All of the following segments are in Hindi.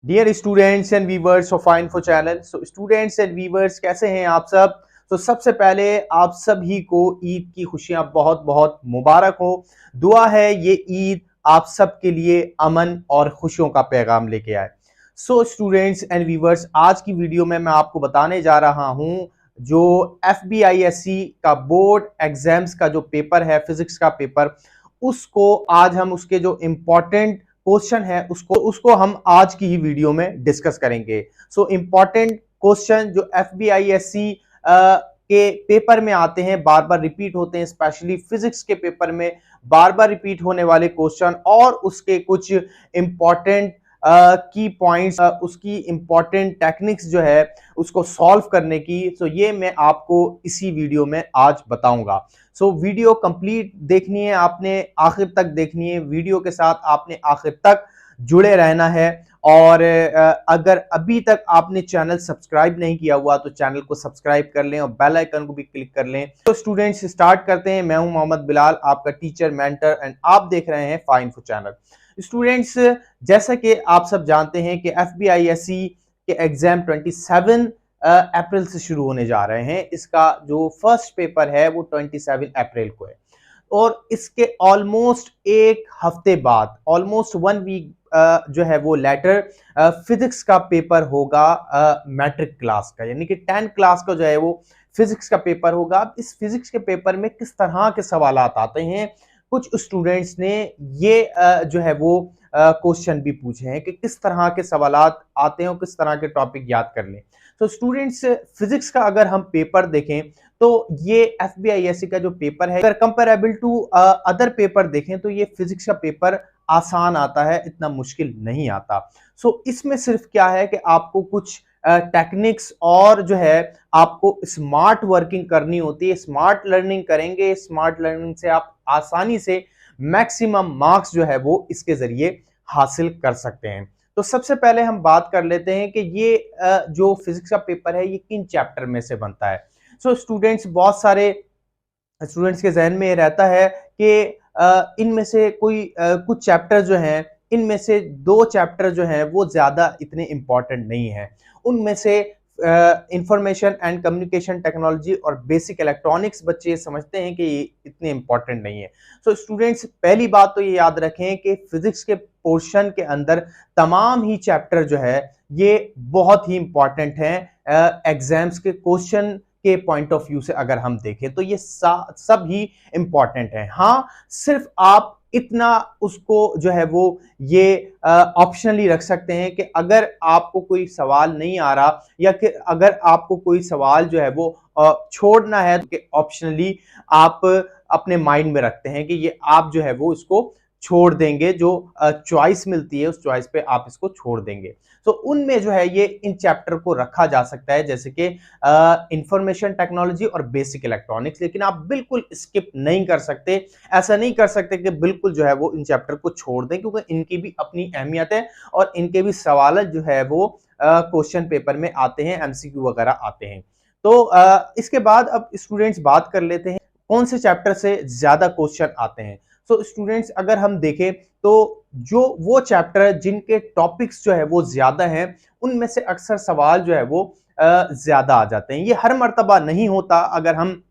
Dear students and viewers of info channel. So students and viewers, कैसे हैं आप सब। तो सबसे पहले आप सभी को ईद की खुशियां बहुत बहुत मुबारक हो। दुआ है ये ईद आप सब के लिए अमन और खुशियों का पैगाम लेके आए। सो स्टूडेंट्स एंड व्यूवर्स, आज की वीडियो में मैं आपको बताने जा रहा हूं जो FBISC का बोर्ड एग्जाम्स का जो पेपर है, फिजिक्स का पेपर, उसको आज हम उसके जो इम्पोर्टेंट क्वेश्चन है उसको हम आज की ही वीडियो में डिस्कस करेंगे। सो इंपॉर्टेंट क्वेश्चन जो FBISC के पेपर में आते हैं, बार बार रिपीट होते हैं, स्पेशली फिजिक्स के पेपर में बार बार रिपीट होने वाले क्वेश्चन और उसके कुछ इंपॉर्टेंट की पॉइंट्स, उसकी इंपॉर्टेंट टेक्निक्स जो है उसको सॉल्व करने की, तो ये मैं आपको इसी वीडियो में आज बताऊंगा। सो वीडियो कंप्लीट देखनी है आपने, आखिर तक देखनी है। वीडियो के साथ आपने आखिर तक जुड़े रहना है। और अगर अभी तक आपने चैनल सब्सक्राइब नहीं किया हुआ तो चैनल को सब्सक्राइब कर लें और बेल आइकन को भी क्लिक कर लें। तो स्टूडेंट्स स्टार्ट करते हैं। मैं हूं मोहम्मद बिलाल, आपका टीचर मेंटर, एंड आप देख रहे हैं फाइनफो चैनल। स्टूडेंट्स, जैसा कि आप सब जानते हैं कि FBISC के एग्जाम 27 अप्रैल से शुरू होने जा रहे हैं। इसका जो फर्स्ट पेपर है वो 27 अप्रैल को है और इसके ऑलमोस्ट एक हफ्ते बाद, ऑलमोस्ट 1 वीक जो है वो लेटर फिजिक्स का पेपर होगा, मैट्रिक क्लास का, यानी कि 10 क्लास का जो है वो फिजिक्स का पेपर होगा। अब इस फिजिक्स के पेपर में किस तरह के सवाल आते हैं, कुछ स्टूडेंट्स ने ये जो है वो क्वेश्चन भी पूछे हैं कि किस तरह के सवाल आते हैं और किस तरह के टॉपिक याद कर लें। तो स्टूडेंट्स, फिजिक्स का अगर हम पेपर देखें तो ये FBISC का जो पेपर है, अगर कंपेरेबल टू अदर पेपर देखें तो ये फिजिक्स का पेपर आसान आता है, इतना मुश्किल नहीं आता। सो इसमें सिर्फ क्या है कि आपको कुछ टेक्निक्स और जो है आपको स्मार्ट वर्किंग करनी होती है। स्मार्ट लर्निंग करेंगे, स्मार्ट लर्निंग से आप आसानी से मैक्सिमम मार्क्स जो है वो इसके जरिए हासिल कर सकते हैं। तो सबसे पहले हम बात कर लेते हैं कि ये जो फिजिक्स का पेपर है ये किन चैप्टर में से बनता है। सो स्टूडेंट्स, बहुत सारे स्टूडेंट्स के जहन में ये रहता है कि इनमें से कोई कुछ चैप्टर जो हैं, इनमें से 2 चैप्टर जो हैं वो ज़्यादा इतने इम्पोर्टेंट नहीं हैं। उनमें से इंफॉर्मेशन एंड कम्युनिकेशन टेक्नोलॉजी और बेसिक इलेक्ट्रॉनिक्स बच्चे समझते हैं कि ये इतने इम्पोर्टेंट नहीं है। सो स्टूडेंट्स, पहली बात तो ये याद रखें कि फिजिक्स के पोर्शन के अंदर तमाम ही चैप्टर जो है ये बहुत ही इम्पोर्टेंट हैं। एग्जाम्स के क्वेश्चन के पॉइंट ऑफ व्यू से अगर हम देखें तो ये सब ही इंपॉर्टेंट है। हाँ, सिर्फ आप इतना उसको जो है वो ये ऑप्शनली रख सकते हैं कि अगर आपको कोई सवाल नहीं आ रहा या कि अगर आपको कोई सवाल जो है वो छोड़ना है तो ऑप्शनली आप अपने माइंड में रखते हैं कि ये आप जो है वो इसको छोड़ देंगे, जो चॉइस मिलती है उस चॉइस पे आप इसको छोड़ देंगे। तो उनमें जो है ये इन चैप्टर को रखा जा सकता है, जैसे कि इंफॉर्मेशन टेक्नोलॉजी और बेसिक इलेक्ट्रॉनिक्स। लेकिन आप बिल्कुल स्किप नहीं कर सकते, ऐसा नहीं कर सकते कि बिल्कुल जो है वो इन चैप्टर को छोड़ दें, क्योंकि इनकी भी अपनी अहमियत है और इनके भी सवाल जो है वो क्वेश्चन पेपर में आते हैं, MCQ वगैरह आते हैं। तो इसके बाद अब स्टूडेंट्स बात कर लेते हैं कौन से चैप्टर से ज्यादा क्वेश्चन आते हैं। तो स्टूडेंट्स, अगर हम देखें तो जो वो चैप्टर जिनके टॉपिक्स जो है वो ज्यादा हैं उनमें से अक्सर सवाल जो है वो ज्यादा आ जाते हैं। ये हर मर्तबा नहीं होता। अगर हम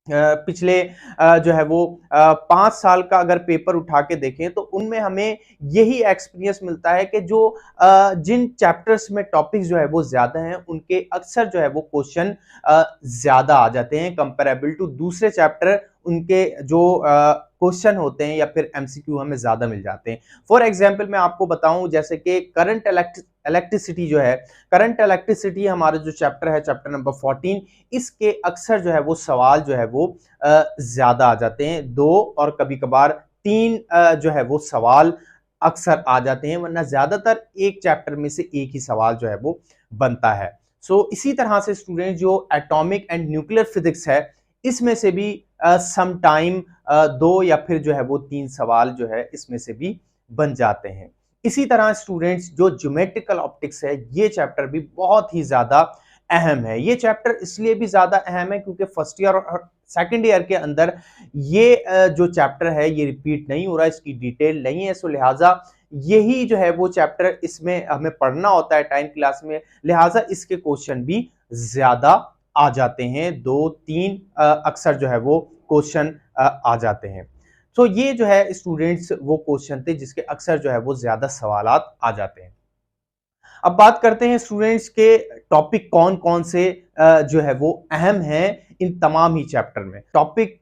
पिछले जो है वो 5 साल का अगर पेपर उठा के देखें तो उनमें हमें यही एक्सपीरियंस मिलता है कि जो जिन चैप्टर्स में टॉपिक्स जो है वो ज्यादा हैं उनके अक्सर जो है वो क्वेश्चन ज्यादा आ जाते हैं कंपेरेबल टू दूसरे चैप्टर। उनके जो क्वेश्चन होते हैं या फिर MCQ हमें ज्यादा मिल जाते हैं। फॉर एग्जाम्पल मैं आपको बताऊं, जैसे कि करंट इलेक्ट्रिसिटी जो है, करंट इलेक्ट्रिसिटी हमारा जो चैप्टर है, चैप्टर नंबर 14, इसके अक्सर जो है वो सवाल जो है वो ज्यादा आ जाते हैं। 2 और कभी कभार 3 जो है वो सवाल अक्सर आ जाते हैं, वरना ज्यादातर एक चैप्टर में से एक ही सवाल जो है वो बनता है। सो इसी तरह से स्टूडेंट, जो एटॉमिक एंड न्यूक्लियर फिजिक्स है, इसमें से भी सम टाइम 2 या फिर जो है वो 3 सवाल जो है इसमें से भी बन जाते हैं। इसी तरह स्टूडेंट्स, जो ज्योमेट्रिकल ऑप्टिक्स है, ये चैप्टर भी बहुत ही ज्यादा अहम है। ये चैप्टर इसलिए भी ज्यादा अहम है क्योंकि फर्स्ट ईयर और सेकेंड ईयर के अंदर ये जो चैप्टर है ये रिपीट नहीं हो रहा, इसकी डिटेल नहीं है। सो लिहाजा यही जो है वो चैप्टर इसमें हमें पढ़ना होता है 10th क्लास में, लिहाजा इसके क्वेश्चन भी ज्यादा आ जाते हैं, 2-3 अक्सर जो है वो क्वेश्चन आ जाते हैं। तो ये जो है स्टूडेंट्स वो क्वेश्चन थे जिसके अक्सर जो है वो ज्यादा सवालात आ जाते हैं। अब बात करते हैं स्टूडेंट्स के टॉपिक कौन कौन से जो है वो अहम हैं इन तमाम ही चैप्टर में। टॉपिक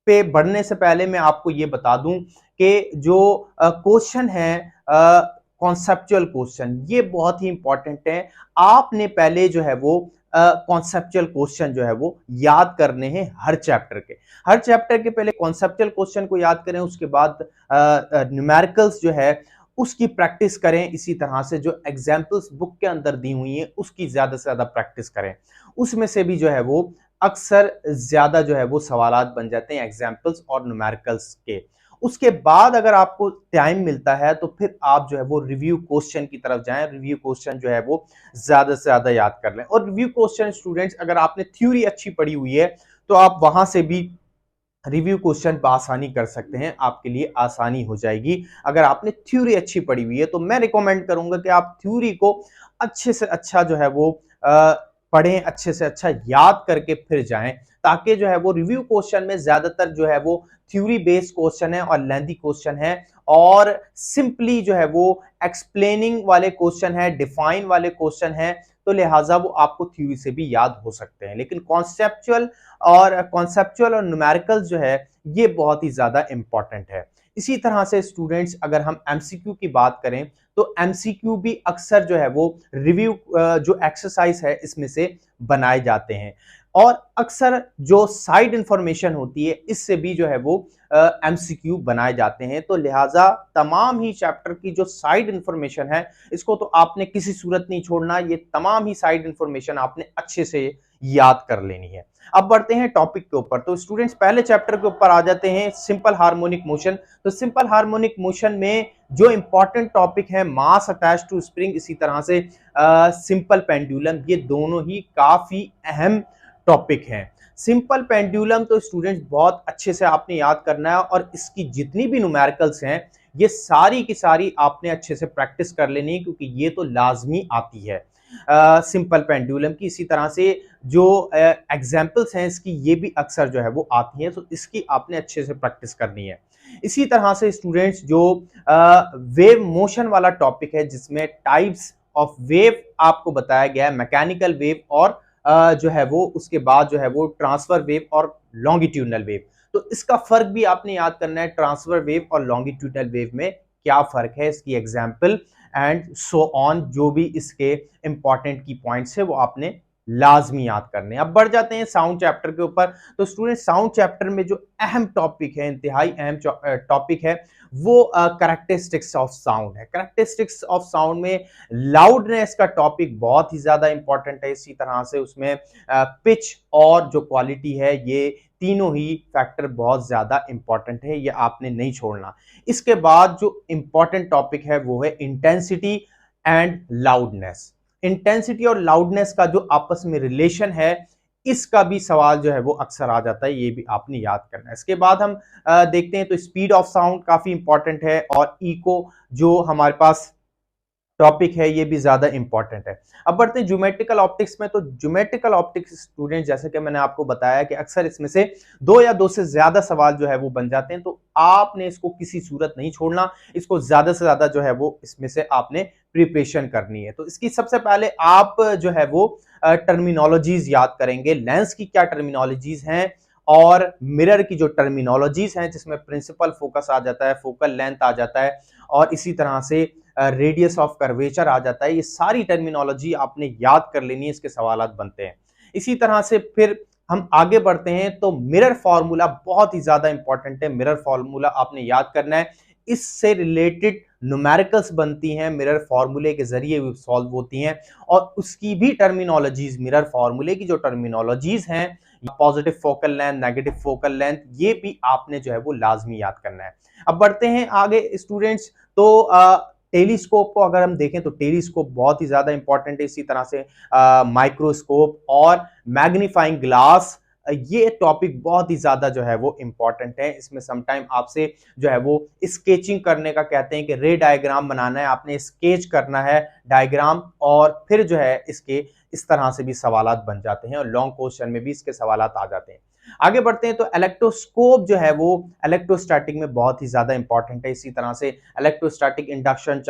पे बढ़ने से पहले मैं आपको ये बता दूं कि जो क्वेश्चन है कॉन्सेप्चुअल क्वेश्चन, ये बहुत ही इंपॉर्टेंट है। आपने पहले जो है वो कॉन्सेप्चुअल क्वेश्चन जो है वो याद करने हैं हर चैप्टर के पहले कॉन्सेप्चुअल क्वेश्चन को याद करें, उसके बाद न्यूमेरिकल्स जो है उसकी प्रैक्टिस करें। इसी तरह से जो एग्जाम्पल्स बुक के अंदर दी हुई हैं उसकी ज्यादा से ज्यादा प्रैक्टिस करें, उसमें से भी जो है वो अक्सर ज्यादा जो है वो सवालात बन जाते हैं एग्जाम्पल्स और न्यूमेरिकल्स के। उसके बाद अगर आपको टाइम मिलता है तो फिर आप जो है वो रिव्यू क्वेश्चन की तरफ जाएं, रिव्यू क्वेश्चन जो है वो ज्यादा से ज्यादा याद कर लें। और रिव्यू क्वेश्चन स्टूडेंट्स, अगर आपने थ्योरी अच्छी पढ़ी हुई है तो आप वहां से भी रिव्यू क्वेश्चन आसानी कर सकते हैं, आपके लिए आसानी हो जाएगी। अगर आपने थ्योरी अच्छी पढ़ी हुई है तो मैं रिकमेंड करूंगा कि आप थ्योरी को अच्छे से अच्छा जो है वो पढ़ें, अच्छे से अच्छा याद करके फिर जाएं, ताकि जो है वो रिव्यू क्वेश्चन में ज्यादातर जो है वो थ्योरी बेस्ड क्वेश्चन है और लेंथी क्वेश्चन है, और सिंपली जो है वो एक्सप्लेनिंग वाले क्वेश्चन है, डिफाइन वाले क्वेश्चन है, तो लिहाजा वो आपको थ्योरी से भी याद हो सकते हैं। लेकिन कॉन्सेप्चुअल और न्यूमेरिकल जो है ये बहुत ही ज्यादा इंपॉर्टेंट है। इसी तरह से स्टूडेंट्स, अगर हम एमसीक्यू की बात करें तो एमसीक्यू भी अक्सर जो है वो रिव्यू जो एक्सरसाइज है इसमें से बनाए जाते हैं, और अक्सर जो साइड इंफॉर्मेशन होती है इससे भी जो है वो एमसीक्यू बनाए जाते हैं। तो लिहाजा तमाम ही चैप्टर की जो साइड इंफॉर्मेशन है इसको तो आपने किसी सूरत नहीं छोड़ना, ये तमाम ही साइड इंफॉर्मेशन आपने अच्छे से याद कर लेनी है। अब बढ़ते हैं टॉपिक के ऊपर। तो स्टूडेंट्स पहले चैप्टर के ऊपर आ जाते हैं, सिंपल हार्मोनिक मोशन। तो सिंपल हार्मोनिक मोशन में जो इंपॉर्टेंट टॉपिक है मास अटैच टू स्प्रिंग, इसी तरह से सिंपल पेंडुलम, ये दोनों ही काफी अहम टॉपिक हैं। सिंपल पेंडुलम तो स्टूडेंट्स बहुत अच्छे से आपने याद करना है, और इसकी जितनी भी न्यूमेरिकल्स हैं ये सारी की सारी आपने अच्छे से प्रैक्टिस कर लेनी है, क्योंकि ये तो लाजमी आती है सिंपल पेंडुलम की। इसी तरह से जो एग्जाम्पल्स हैं इसकी ये भी अक्सर जो है वो आती हैं, तो इसकी आपने अच्छे से प्रैक्टिस करनी है। इसी तरह से स्टूडेंट्स जो वेव मोशन वाला टॉपिक है जिसमें टाइप्स ऑफ वेव आपको बताया गया है, मैकेनिकल वेव और जो है वो उसके बाद जो है वो ट्रांसफर वेव और लॉन्गिट्यूडनल वेव, तो इसका फर्क भी आपने याद करना है। ट्रांसफर वेव और लॉन्गिट्यूडनल वेव में क्या फर्क है, इसकी एग्जाम्पल एंड सो ऑन, जो भी इसके इंपॉर्टेंट की पॉइंट्स है वो आपने लाजमी याद करने। अब बढ़ जाते हैं साउंड चैप्टर के ऊपर। तो स्टूडेंट साउंड चैप्टर में जो अहम टॉपिक है, इंतहाई अहम टॉपिक है, वो कैरेक्टरिस्टिक्स ऑफ साउंड है। कैरेक्टरिस्टिक्स ऑफ साउंड में लाउडनेस का टॉपिक बहुत ही ज्यादा इंपॉर्टेंट है। इसी तरह से उसमें पिच और जो क्वालिटी है, ये तीनों ही फैक्टर बहुत ज्यादा इंपॉर्टेंट है, ये आपने नहीं छोड़ना। इसके बाद जो इंपॉर्टेंट टॉपिक है वो है इंटेंसिटी एंड लाउडनेस। इंटेंसिटी और लाउडनेस का जो आपस में रिलेशन है, इसका भी सवाल जो है वो अक्सर आ जाता है, ये भी आपने याद करना है। इसके बाद हम देखते हैं तो स्पीड ऑफ साउंड काफी इंपॉर्टेंट है, और इको जो हमारे पास टॉपिक है ये भी ज्यादा इंपॉर्टेंट है। अब बढ़ते हैं ज्योमेट्रिकल ऑप्टिक्स में। तो ज्योमेट्रिकल ऑप्टिक्स स्टूडेंट, जैसे कि मैंने आपको बताया कि अक्सर इसमें से 2 या 2 से ज्यादा सवाल जो है वो बन जाते हैं, तो आपने इसको किसी सूरत नहीं छोड़ना, इसको ज्यादा से ज्यादा जो है वो इसमें से आपने प्रिपरेशन करनी है। तो इसकी सबसे पहले आप जो है वो टर्मिनोलॉजीज याद करेंगे, लेंस की क्या टर्मिनोलॉजीज हैं, और मिरर की जो टर्मिनोलॉजीज हैं जिसमें प्रिंसिपल फोकस आ जाता है, फोकल लेंथ आ जाता है, और इसी तरह से रेडियस ऑफ कर्वेचर आ जाता है। ये सारी टर्मिनोलॉजी आपने याद कर लेनी है, इसके सवालात बनते हैं। इसी तरह से फिर हम आगे बढ़ते हैं तो मिरर फॉर्मूला बहुत ही ज्यादा इंपॉर्टेंट है। मिरर फॉर्मूला आपने याद करना है, इससे रिलेटेड न्यूमेरिकल्स बनती हैं, मिरर फॉर्मूले के जरिए सॉल्व होती हैं, और उसकी भी टर्मिनोलॉजीज, मिरर फॉर्मूले की जो टर्मिनोलॉजीज हैं, positive focal length, negative focal length, ये भी आपने जो है वो लाजमी याद करना है। अब बढ़ते हैं आगे स्टूडेंट्स। तो टेलीस्कोप को अगर हम देखें तो टेलीस्कोप बहुत ही ज्यादा इंपॉर्टेंट है। इसी तरह से माइक्रोस्कोप और मैग्नीफाइंग ग्लास, ये टॉपिक बहुत ही ज़्यादा जो है वो इम्पॉर्टेंट है। इसमें समटाइम आपसे जो है वो स्केचिंग करने का कहते हैं कि रे डायग्राम बनाना है, आपने स्केच करना है डायग्राम, और फिर जो है इसके इस तरह से भी सवालात बन जाते हैं और लॉन्ग क्वेश्चन में भी इसके सवालात आ जाते हैं। आगे बढ़ते हैं तो इलेक्ट्रोस्कोप जो है वो इलेक्ट्रोस्टैटिक में बहुत ही ज्यादा इंपॉर्टेंट है। इसी तरह से electrostatic induction,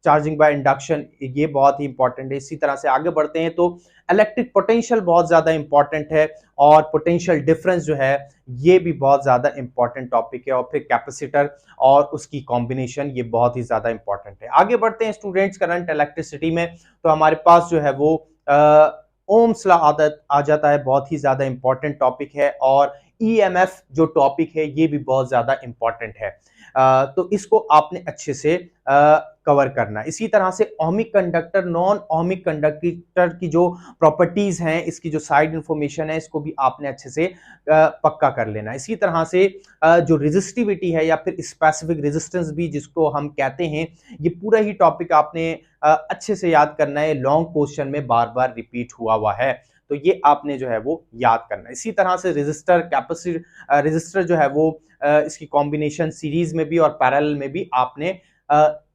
charging by induction, ये बहुत ही इंपॉर्टेंट है। इसी तरह से आगे बढ़ते हैं तो इलेक्ट्रिक पोटेंशियल बहुत ज्यादा इंपॉर्टेंट है, और पोटेंशियल डिफरेंस जो है ये भी बहुत ज्यादा इंपॉर्टेंट टॉपिक है, और फिर कैपेसिटर और उसकी कॉम्बिनेशन ये बहुत ही ज्यादा इंपॉर्टेंट है। आगे बढ़ते हैं स्टूडेंट्स करंट इलेक्ट्रिसिटी में, तो हमारे पास जो है वो ओम्स लॉ आ जाता है, बहुत ही ज्यादा इंपॉर्टेंट टॉपिक है, और ईएमएफ जो टॉपिक है ये भी बहुत ज्यादा इंपॉर्टेंट है। तो इसको आपने अच्छे से कवर करना है। इसी तरह से ohmic conductor, non ohmic conductor की जो प्रॉपर्टीज हैं, इसकी जो साइड इंफॉर्मेशन है, इसको भी आपने अच्छे से पक्का कर लेना है। इसी तरह से जो रेजिस्टिविटी है या फिर स्पेसिफिक रेजिस्टेंस भी जिसको हम कहते हैं, ये पूरा ही टॉपिक आपने अच्छे से याद करना है। लॉन्ग क्वेश्चन में बार बार रिपीट हुआ है, तो ये आपने जो है वो याद करना है। इसी तरह से रेजिस्टर, कैपेसिटर, रेजिस्टर जो है वो इसकी कॉम्बिनेशन सीरीज में भी और पैरेलल में भी आपने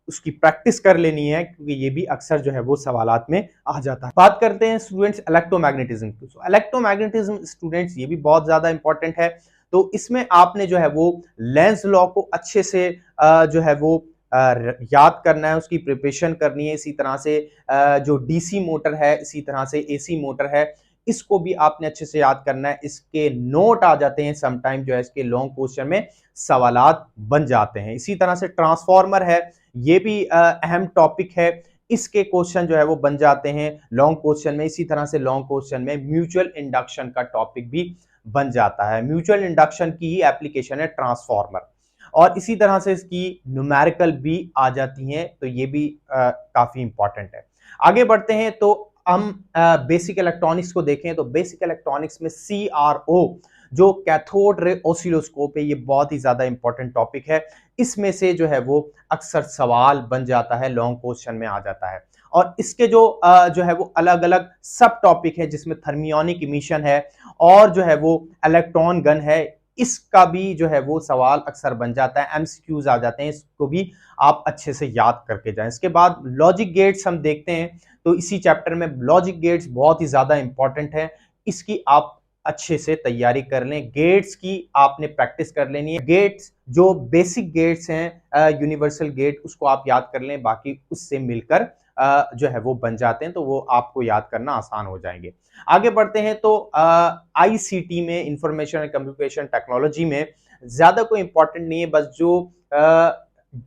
उसकी प्रैक्टिस कर लेनी है, क्योंकि ये भी अक्सर जो है वो सवालात में आ जाता है। बात करते हैं स्टूडेंट्स इलेक्ट्रोमैग्नेटिज्म की। इलेक्ट्रोमैग्नेटिज्म स्टूडेंट्स ये भी बहुत ज्यादा इंपॉर्टेंट है। तो इसमें आपने जो है वो लेंज लॉ को अच्छे से जो है वो याद करना है, उसकी प्रिपरेशन करनी है। इसी तरह से जो डीसी मोटर है, इसी तरह से एसी मोटर है, इसको भी आपने अच्छे से याद करना है। इसके नोट आ जाते हैं समटाइम, जो है इसके लॉन्ग क्वेश्चन में सवालात बन जाते हैं। इसी तरह से ट्रांसफार्मर है, ये भी अहम टॉपिक है, इसके क्वेश्चन जो है वो बन जाते हैं लॉन्ग क्वेश्चन में। इसी तरह से लॉन्ग क्वेश्चन में म्यूचुअल इंडक्शन का टॉपिक भी बन जाता है। म्यूचुअल इंडक्शन की ही एप्लीकेशन है ट्रांसफार्मर, और इसी तरह से इसकी न्यूमेरिकल भी आ जाती हैं, तो ये भी काफी इंपॉर्टेंट है। आगे बढ़ते हैं तो हम बेसिक इलेक्ट्रॉनिक्स को देखें, तो बेसिक इलेक्ट्रॉनिक्स में CRO जो कैथोड रे ऑसिलोस्कोप है, ये बहुत ही ज्यादा इंपॉर्टेंट टॉपिक है। इसमें से जो है वो अक्सर सवाल बन जाता है, लॉन्ग क्वेश्चन में आ जाता है। और इसके जो है वो अलग अलग सब टॉपिक है, जिसमें थर्मियोनिक इमिशन है, और जो है वो इलेक्ट्रॉन गन है, इसका भी जो है वो सवाल अक्सर बन जाता है, एमसीक्यूज आ जाते हैं, इसको भी आप अच्छे से याद करके जाएं। इसके बाद लॉजिक गेट्स हम देखते हैं, तो इसी चैप्टर में लॉजिक गेट्स बहुत ही ज्यादा इंपॉर्टेंट है, इसकी आप अच्छे से तैयारी कर लें। गेट्स की आपने प्रैक्टिस कर लेनी है। गेट्स जो बेसिक गेट्स हैं, यूनिवर्सल गेट, उसको आप याद कर लें, बाकी उससे मिलकर जो है वो बन जाते हैं, तो वो आपको याद करना आसान हो जाएंगे। आगे बढ़ते हैं तो आईसीटी में, इंफॉर्मेशन एंड कम्युनिकेशन टेक्नोलॉजी में ज्यादा कोई इंपॉर्टेंट नहीं है, बस जो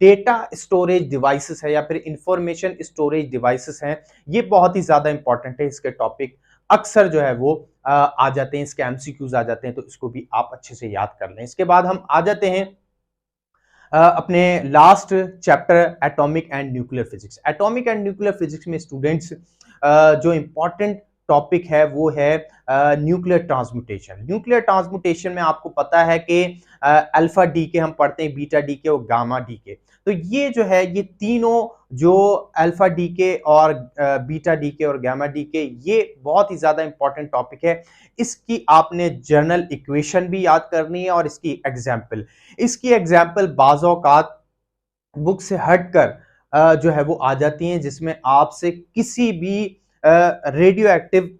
डेटा स्टोरेज डिवाइसेस है या फिर इंफॉर्मेशन स्टोरेज डिवाइसेस हैं, ये बहुत ही ज्यादा इंपॉर्टेंट है। इसके टॉपिक अक्सर जो है वो आ जाते हैं, इसके एमसीक्यूज आ जाते हैं, तो इसको भी आप अच्छे से याद कर लें। इसके बाद हम आ जाते हैं अपने last chapter atomic and nuclear physics. Atomic and nuclear physics में स्टूडेंट्स जो इंपॉर्टेंट टॉपिक है वो है न्यूक्लियर ट्रांसम्यूटेशन। न्यूक्लियर ट्रांसम्यूटेशन में आपको पता है कि अल्फा डीके हम पढ़ते हैं, बीटा डीके और गामा डीके। तो ये जो है, ये तीनों जो अल्फा डीके और बीटा डीके और गामा डीके, ये बहुत ही ज्यादा इंपॉर्टेंट टॉपिक है। इसकी आपने जर्नल इक्वेशन भी याद करनी है, और इसकी एग्जाम्पल बाज़ औक़ात बुक से हटकर जो है वो आ जाती हैं, जिसमें आपसे किसी भी रेडियो एक्टिव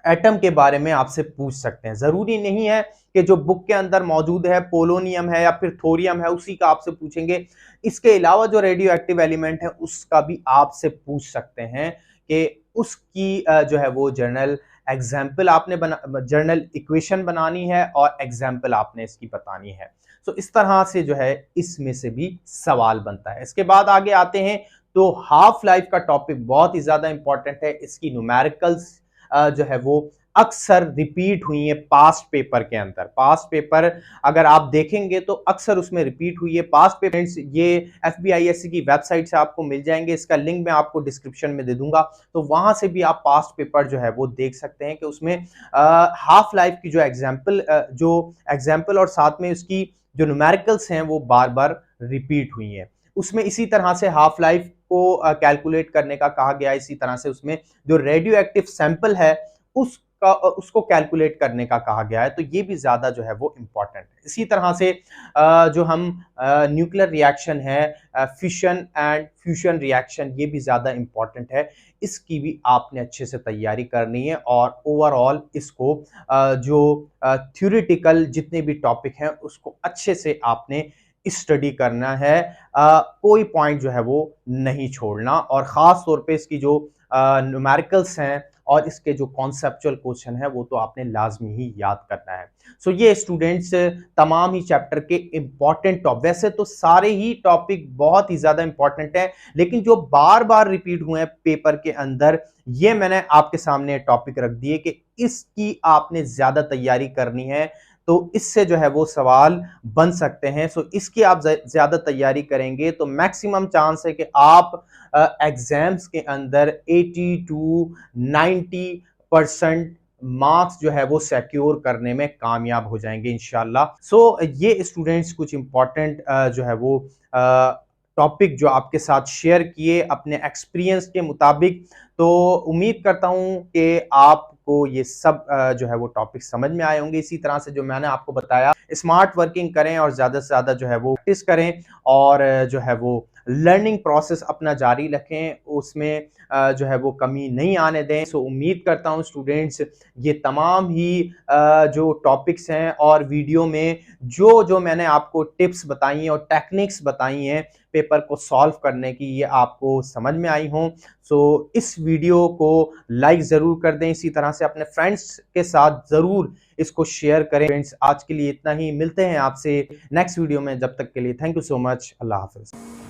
एटम के बारे में आपसे पूछ सकते हैं। जरूरी नहीं है कि जो बुक के अंदर मौजूद है, पोलोनियम है या फिर थोरियम है, उसी का आपसे पूछेंगे। इसके अलावा जो रेडियो एक्टिव एलिमेंट है, उसका भी आपसे पूछ सकते हैं कि उसकी जो है वो जर्नल एग्जाम्पल आपने जर्नल इक्वेशन बनानी है, और एग्जाम्पल आपने इसकी बतानी है। तो इस तरह से जो है इसमें से भी सवाल बनता है। इसके बाद आगे आते हैं तो हाफ लाइफ का टॉपिक बहुत ही ज्यादा इंपॉर्टेंट है। इसकी न्यूमेरिकल्स जो है वो अक्सर रिपीट हुई है पास्ट पेपर के अंदर। पास्ट पेपर अगर आप देखेंगे तो अक्सर उसमें रिपीट हुई है। पास्ट पेपर ये FBISC की वेबसाइट से आपको मिल जाएंगे, इसका लिंक मैं आपको डिस्क्रिप्शन में दे दूंगा, तो वहां से भी आप पास्ट पेपर जो है वो देख सकते हैं कि उसमें हाफ लाइफ की जो एग्जाम्पल और साथ में उसकी जो न्यूमेरिकल्स हैं वो बार बार रिपीट हुई हैं। उसमें इसी तरह से हाफ लाइफ को कैलकुलेट करने का कहा गया है। इसी तरह से उसमें जो रेडियो एक्टिव सैंपल है, उसको कैलकुलेट करने का कहा गया है, तो ये भी ज़्यादा जो है वो इम्पॉर्टेंट है। इसी तरह से जो हम न्यूक्लियर रिएक्शन है, फिशन एंड फ्यूशन रिएक्शन, ये भी ज़्यादा इम्पॉर्टेंट है। इसकी भी आपने अच्छे से तैयारी करनी है और ओवरऑल इसको जो थ्योरेटिकल जितने भी टॉपिक हैं उसको अच्छे से आपने स्टडी करना है। कोई पॉइंट जो है वो नहीं छोड़ना, और ख़ास तौर पे इसकी जो न्यूमेरिकल्स हैं और इसके जो कॉन्सेप्चुअल क्वेश्चन है वो तो आपने लाजमी ही याद करना है। सो ये स्टूडेंट्स तमाम ही चैप्टर के इंपॉर्टेंट टॉपिक, वैसे तो सारे ही टॉपिक बहुत ही ज्यादा इंपॉर्टेंट है, लेकिन जो बार बार रिपीट हुए हैं पेपर के अंदर, ये मैंने आपके सामने टॉपिक रख दिए कि इसकी आपने ज्यादा तैयारी करनी है, तो इससे जो है वो सवाल बन सकते हैं। सो इसकी आप ज्यादा तैयारी करेंगे तो मैक्सिमम चांस है कि आप एग्जाम्स के अंदर 80 टू 90% मार्क्स जो है वो सिक्योर करने में कामयाब हो जाएंगे इंशाल्लाह। सो ये स्टूडेंट्स कुछ इंपॉर्टेंट जो है वो टॉपिक जो आपके साथ शेयर किए अपने एक्सपीरियंस के मुताबिक। तो उम्मीद करता हूं कि आपको ये सब जो है वो टॉपिक समझ में आए होंगे। इसी तरह से जो मैंने आपको बताया, स्मार्ट वर्किंग करें और ज़्यादा से ज़्यादा जो है वो प्रैक्टिस करें, और जो है वो लर्निंग प्रोसेस अपना जारी रखें, उसमें जो है वो कमी नहीं आने दें। सो उम्मीद करता हूँ स्टूडेंट्स ये तमाम ही जो टॉपिक्स हैं और वीडियो में जो जो मैंने आपको टिप्स बताई हैं और टेक्निक्स बताई हैं पेपर को सॉल्व करने की, ये आपको समझ में आई हों। सो इस वीडियो को लाइक ज़रूर कर दें, इसी तरह से अपने फ्रेंड्स के साथ ज़रूर इसको शेयर करें। फ्रेंड्स आज के लिए इतना ही, मिलते हैं आपसे नेक्स्ट वीडियो में, जब तक के लिए थैंक यू सो मच, अल्लाह हाफ़िज़।